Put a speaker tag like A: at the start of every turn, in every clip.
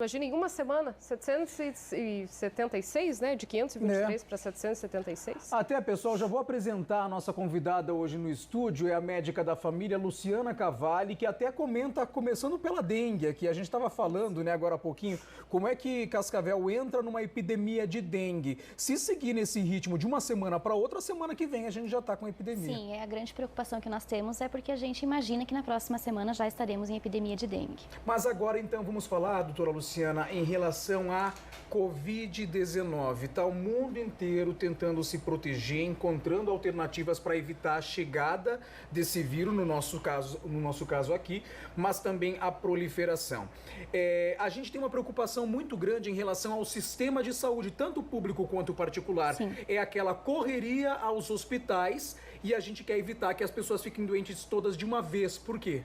A: Imagina, em uma semana, 776, né? De 523 para 776.
B: Até, pessoal, já vou apresentar a nossa convidada hoje no estúdio, é a médica da família, Luciana Cavalli, que até comenta, começando pela dengue, que a gente estava falando, né, agora há pouquinho, como é que Cascavel entra numa epidemia de dengue. Se seguir nesse ritmo de uma semana para outra, semana que vem a gente já está com epidemia.
C: Sim, a grande preocupação que nós temos é porque a gente imagina que na próxima semana já estaremos em epidemia de dengue.
B: Mas agora, então, vamos falar, doutora Luciana, em relação à Covid-19. Está o mundo inteiro tentando se proteger, encontrando alternativas para evitar a chegada desse vírus, no nosso caso aqui, mas também a proliferação. A gente tem uma preocupação muito grande em relação ao sistema de saúde, tanto público quanto particular.
C: Sim.
B: É aquela correria aos hospitais e a gente quer evitar que as pessoas fiquem doentes todas de uma vez. Por quê?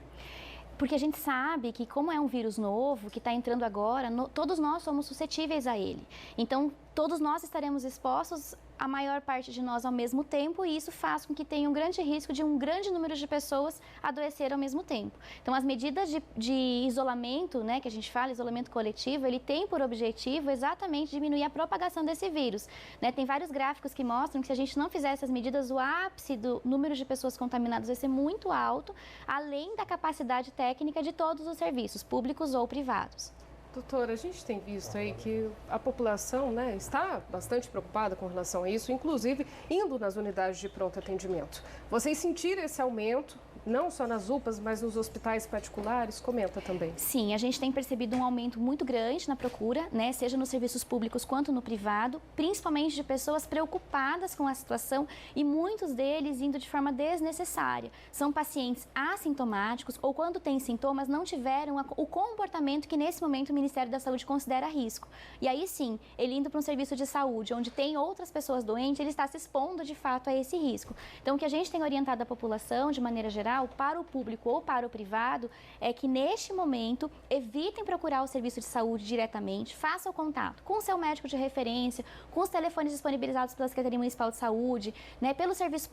C: Porque a gente sabe que, como é um vírus novo, que está entrando agora, todos nós somos suscetíveis a ele. Então, todos nós estaremos expostos, a maior parte de nós ao mesmo tempo, e isso faz com que tenha um grande risco de um grande número de pessoas adoecer ao mesmo tempo. Então, as medidas de isolamento, né, que a gente fala, isolamento coletivo, ele tem por objetivo exatamente diminuir a propagação desse vírus, né? Tem vários gráficos que mostram que se a gente não fizer essas medidas, o ápice do número de pessoas contaminadas vai ser muito alto, além da capacidade técnica de todos os serviços, públicos ou privados.
A: Doutora, a gente tem visto aí que a população, né, está bastante preocupada com relação a isso, inclusive indo nas unidades de pronto atendimento. Vocês sentiram esse aumento, não só nas UPAs, mas nos hospitais particulares? Comenta também.
C: Sim, a gente tem percebido um aumento muito grande na procura, né, seja nos serviços públicos quanto no privado, principalmente de pessoas preocupadas com a situação e muitos deles indo de forma desnecessária. São pacientes assintomáticos ou quando têm sintomas não tiveram o comportamento que nesse momento o Ministério da Saúde considera risco. E aí sim, ele indo para um serviço de saúde onde tem outras pessoas doentes, ele está se expondo de fato a esse risco. Então o que a gente tem orientado a população de maneira geral, para o público ou para o privado, é que neste momento evitem procurar o serviço de saúde diretamente, façam o contato com o seu médico de referência, com os telefones disponibilizados pela Secretaria Municipal de Saúde, né, para o serviço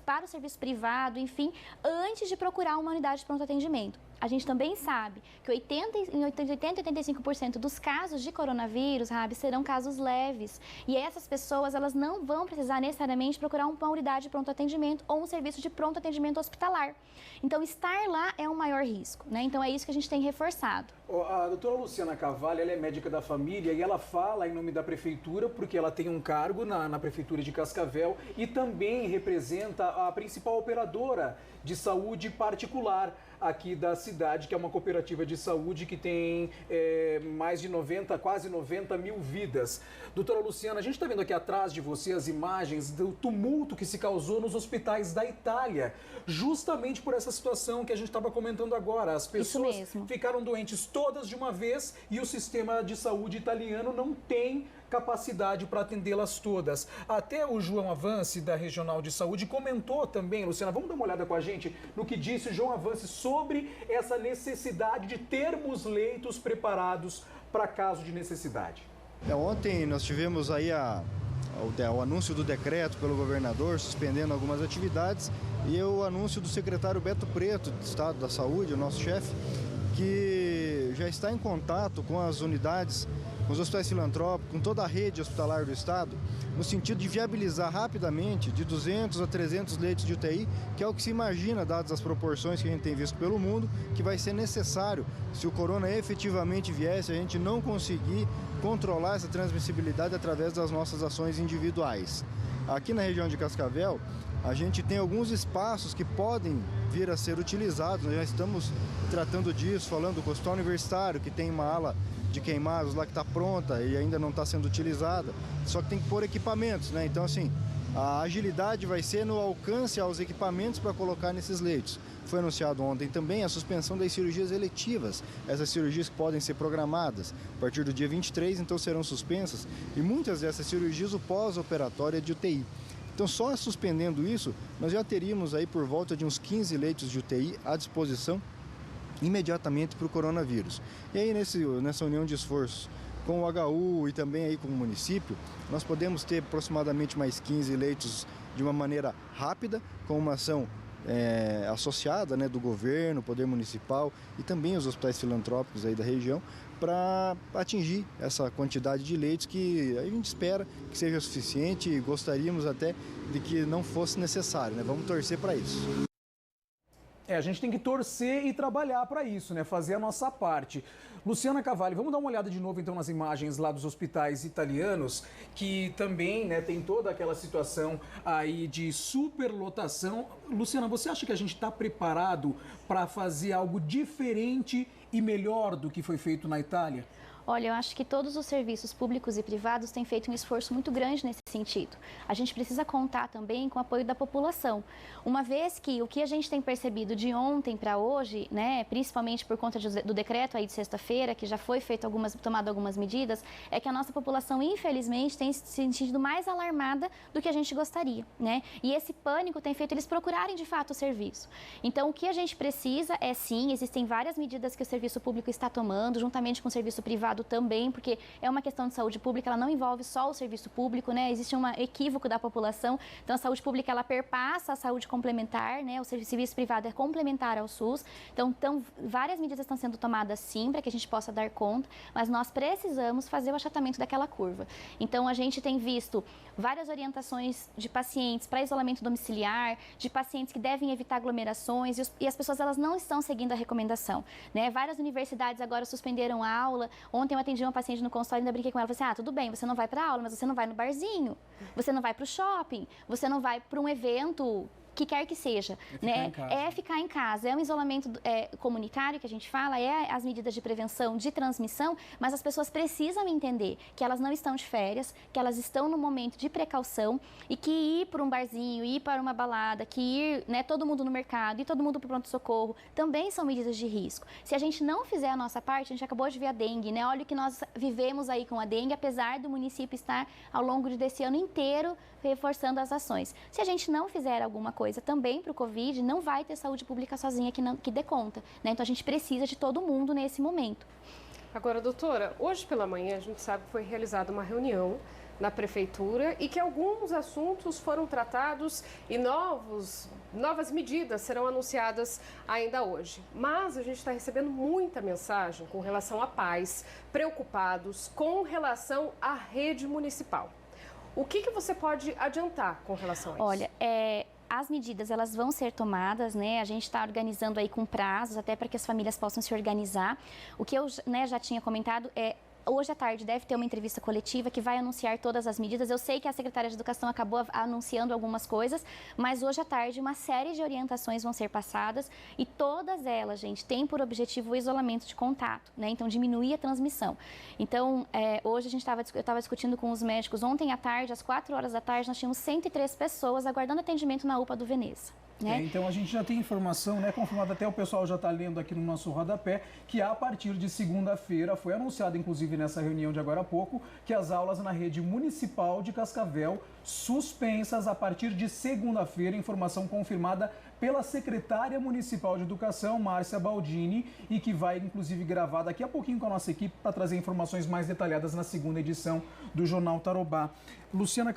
C: privado, enfim, antes de procurar uma unidade de pronto atendimento. A gente também sabe que 80 e 85% dos casos de coronavírus, Rabi, serão casos leves. E essas pessoas, elas não vão precisar necessariamente procurar uma unidade de pronto atendimento ou um serviço de pronto atendimento hospitalar. Então, estar lá é um maior risco, né? Então, é isso que a gente tem reforçado.
B: A doutora Luciana Cavalli, ela é médica da família e ela fala em nome da prefeitura porque ela tem um cargo na prefeitura de Cascavel e também representa a principal operadora de saúde particular aqui da cidade, que é uma cooperativa de saúde que tem mais de 90, quase 90 mil vidas. Doutora Luciana, a gente está vendo aqui atrás de você as imagens do tumulto que se causou nos hospitais da Itália, justamente por essa situação que a gente estava comentando agora. As pessoas ficaram doentes todas de uma vez e o sistema de saúde italiano não tem capacidade para atendê-las todas. Até o João Avance, da Regional de Saúde, comentou também, Luciana, vamos dar uma olhada com a gente no que disse o João Avance sobre essa necessidade de termos leitos preparados para caso de necessidade.
D: Ontem nós tivemos aí o anúncio do decreto pelo governador suspendendo algumas atividades e o anúncio do secretário Beto Preto, do Estado da Saúde, o nosso chefe, que já está em contato com as unidades, com os hospitais filantrópicos, com toda a rede hospitalar do Estado, no sentido de viabilizar rapidamente de 200 a 300 leitos de UTI, que é o que se imagina, dadas as proporções que a gente tem visto pelo mundo, que vai ser necessário, se o corona efetivamente viesse, a gente não conseguir controlar essa transmissibilidade através das nossas ações individuais. Aqui na região de Cascavel, a gente tem alguns espaços que podem vir a ser utilizados, nós já estamos tratando disso, falando com o Hospital Universitário, que tem uma ala de queimados lá que está pronta e ainda não está sendo utilizada, só que tem que pôr equipamentos, né? Então, assim, a agilidade vai ser no alcance aos equipamentos para colocar nesses leitos. Foi anunciado ontem também a suspensão das cirurgias eletivas, essas cirurgias que podem ser programadas a partir do dia 23, então serão suspensas, e muitas dessas cirurgias o pós-operatório é de UTI. Então, só suspendendo isso, nós já teríamos aí por volta de uns 15 leitos de UTI à disposição imediatamente para o coronavírus. E aí, nessa união de esforços com o HU e também aí com o município, nós podemos ter aproximadamente mais 15 leitos de uma maneira rápida, com uma ação associada, né, do governo, poder municipal e também os hospitais filantrópicos aí da região, para atingir essa quantidade de leitos que a gente espera que seja suficiente e gostaríamos até de que não fosse necessário, né? Vamos torcer para isso.
B: A gente tem que torcer e trabalhar para isso, né? Fazer a nossa parte. Luciana Cavalli, vamos dar uma olhada de novo então nas imagens lá dos hospitais italianos, que também, né, tem toda aquela situação aí de superlotação. Luciana, você acha que a gente está preparado para fazer algo diferente e melhor do que foi feito na Itália?
C: Olha, eu acho que todos os serviços públicos e privados têm feito um esforço muito grande nesse sentido. A gente precisa contar também com o apoio da população. Uma vez que o que a gente tem percebido de ontem para hoje, né, principalmente por conta do decreto aí de sexta-feira, que já foi tomado algumas medidas, é que a nossa população, infelizmente, tem se sentido mais alarmada do que a gente gostaria, né? E esse pânico tem feito eles procurarem de fato o serviço. Então, o que a gente precisa é sim, existem várias medidas que o serviço público está tomando, juntamente com o serviço privado também, porque é uma questão de saúde pública, ela não envolve só o serviço público, né? Existe um equívoco da população. Então, a saúde pública, ela perpassa a saúde complementar, né? O serviço privado é complementar ao SUS. Então, várias medidas estão sendo tomadas sim, para que a gente possa dar conta, mas nós precisamos fazer o achatamento daquela curva. Então, a gente tem visto várias orientações de pacientes para isolamento domiciliar, de pacientes que devem evitar aglomerações, e as pessoas, elas não estão seguindo a recomendação, né? Várias universidades agora suspenderam a aula. Ontem eu atendi uma paciente no consultório e ainda brinquei com ela. Falei assim, tudo bem, você não vai para aula, mas você não vai no barzinho, você não vai para o shopping, você não vai para um evento que quer que seja, né? É ficar em casa, é um isolamento comunitário que a gente fala, é as medidas de prevenção de transmissão, mas as pessoas precisam entender que elas não estão de férias, que elas estão no momento de precaução e que ir para um barzinho, ir para uma balada, que ir, né, todo mundo no mercado, ir todo mundo para o pronto-socorro, também são medidas de risco. Se a gente não fizer a nossa parte, a gente acabou de ver a dengue, né? Olha o que nós vivemos aí com a dengue, apesar do município estar ao longo desse ano inteiro reforçando as ações. Se a gente não fizer alguma coisa também para o Covid, não vai ter saúde pública sozinha que dê conta, né? Então, a gente precisa de todo mundo nesse momento.
A: Agora, doutora, hoje pela manhã a gente sabe que foi realizada uma reunião na prefeitura e que alguns assuntos foram tratados e novas medidas serão anunciadas ainda hoje. Mas a gente está recebendo muita mensagem com relação a pais preocupados com relação à rede municipal. O que você pode adiantar com relação a isso?
C: Olha, as medidas, elas vão ser tomadas, né? A gente está organizando aí com prazos, até para que as famílias possam se organizar. O que eu, né, já tinha comentado hoje à tarde deve ter uma entrevista coletiva que vai anunciar todas as medidas. Eu sei que a Secretaria de Educação acabou anunciando algumas coisas, mas hoje à tarde uma série de orientações vão ser passadas e todas elas, gente, têm por objetivo o isolamento de contato, né? Então, diminuir a transmissão. Então, hoje eu estava discutindo com os médicos, ontem à tarde, às 4 horas da tarde, nós tínhamos 103 pessoas aguardando atendimento na UPA do Veneza. Né?
B: Então a gente já tem informação, né, confirmada, até o pessoal já está lendo aqui no nosso rodapé, que a partir de segunda-feira, foi anunciado inclusive nessa reunião de agora há pouco, que as aulas na rede municipal de Cascavel suspensas a partir de segunda-feira, informação confirmada pela secretária municipal de educação, Márcia Baldini, e que vai inclusive gravar daqui a pouquinho com a nossa equipe para trazer informações mais detalhadas na segunda edição do Jornal Tarobá. Luciana